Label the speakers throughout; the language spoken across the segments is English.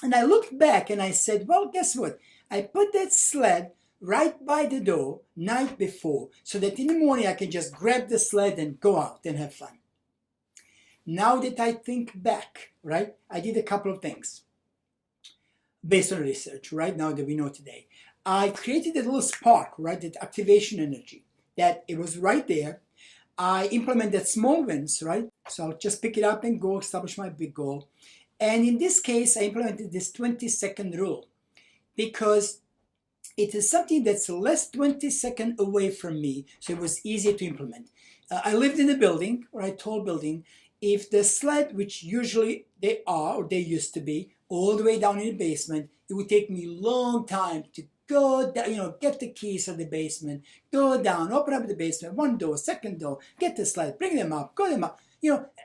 Speaker 1: And I looked back and I said, well, guess what? I put that sled right by the door night before so that in the morning I can just grab the sled and go out and have fun. Now that I think back, right, I did a couple of things based on research, right, now that we know today. I created a little spark, right, that activation energy, that it was right there. I implemented small wins, right? So I'll just pick it up and go establish my big goal. And in this case, I implemented this 20-second rule because it is something that's less 20 seconds away from me, so it was easier to implement. I lived in a building, right, tall building. If the sled, which usually they are, or they used to be, all the way down in the basement, it would take me a long time to go down, get the keys from the basement, go down, open up the basement, one door, second door, get the sled, bring them up, go them up.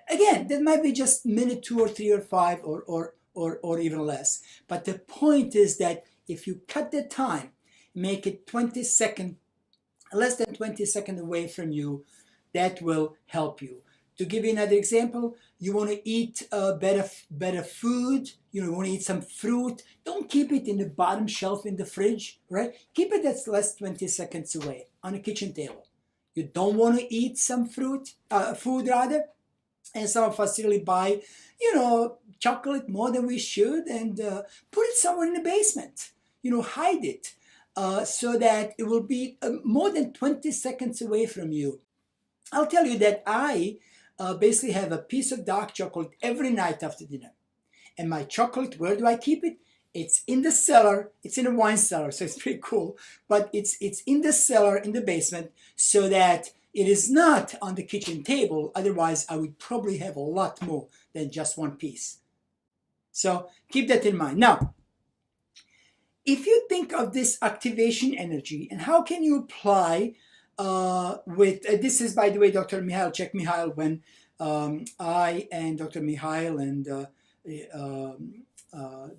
Speaker 1: Again, that might be just minute 2 or 3 or 5 or even less. But the point is that if you cut the time, make it 20 seconds, less than 20 seconds away from you, that will help you. To give you another example, you want to eat better food, you want to eat some fruit. Don't keep it in the bottom shelf in the fridge, right? Keep it that's less 20 seconds away on the kitchen table. You don't want to eat some food rather, and some of us really buy, chocolate more than we should and put it somewhere in the basement, hide it so that it will be more than 20 seconds away from you. I'll tell you that I basically have a piece of dark chocolate every night after dinner. And my chocolate, where do I keep it? It's in the cellar. It's in a wine cellar, so it's pretty cool. But it's in the cellar, in the basement, so that it is not on the kitchen table. Otherwise, I would probably have a lot more than just one piece. So keep that in mind. Now, if you think of this activation energy and how can you apply this is, by the way, Dr. Mihail Csikszentmihalyi, when I and Dr. Mihail and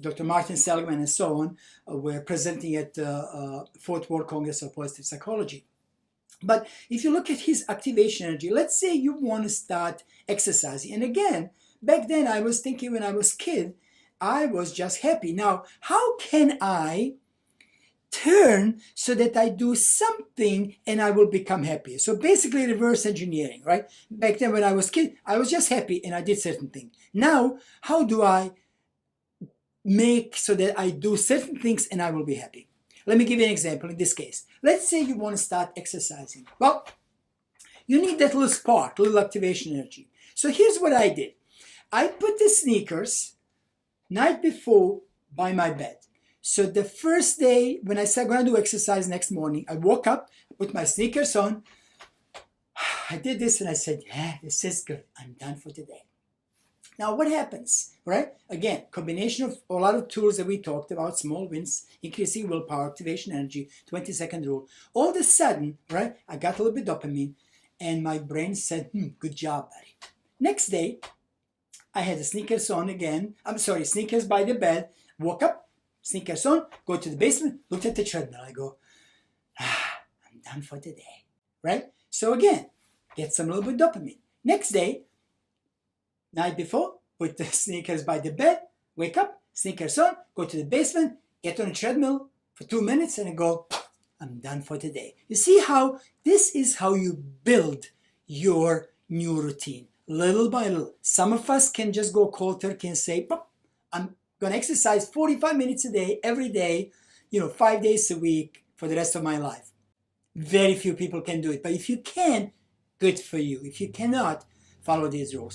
Speaker 1: Dr. Martin Seligman and so on were presenting at the Fourth World Congress of Positive Psychology. But if you look at his activation energy, let's say you want to start exercising. And again, back then I was thinking when I was a kid, I was just happy. Now, how can I turn so that I do something and I will become happy? So basically reverse engineering, right? Back then when I was a kid, I was just happy and I did certain things. Now, how do I make so that I do certain things and I will be happy? Let me give you an example in this case. Let's say you want to start exercising. Well, you need that little spark, little activation energy. So here's what I did. I put the sneakers night before by my bed. So the first day when I said I'm going to do exercise next morning, I woke up, put my sneakers on. I did this and I said, yeah, this is good. I'm done for today. Now what happens, right? Again, combination of a lot of tools that we talked about, small wins, increasing willpower, activation energy, 20-second rule. All of a sudden, right, I got a little bit dopamine and my brain said, good job, buddy. Next day, I had the sneakers on again. Sneakers by the bed, woke up, sneakers on, go to the basement, looked at the treadmill. I go, I'm done for today, right? So again, get some little bit dopamine. Next day, night before, put the sneakers by the bed, wake up, sneakers on, go to the basement, get on a treadmill for 2 minutes and I go, I'm done for today. You see how this is how you build your new routine, little by little. Some of us can just go cold turkey and say, I'm going to exercise 45 minutes a day, every day, 5 days a week for the rest of my life. Very few people can do it. But if you can, good for you. If you cannot, follow these rules.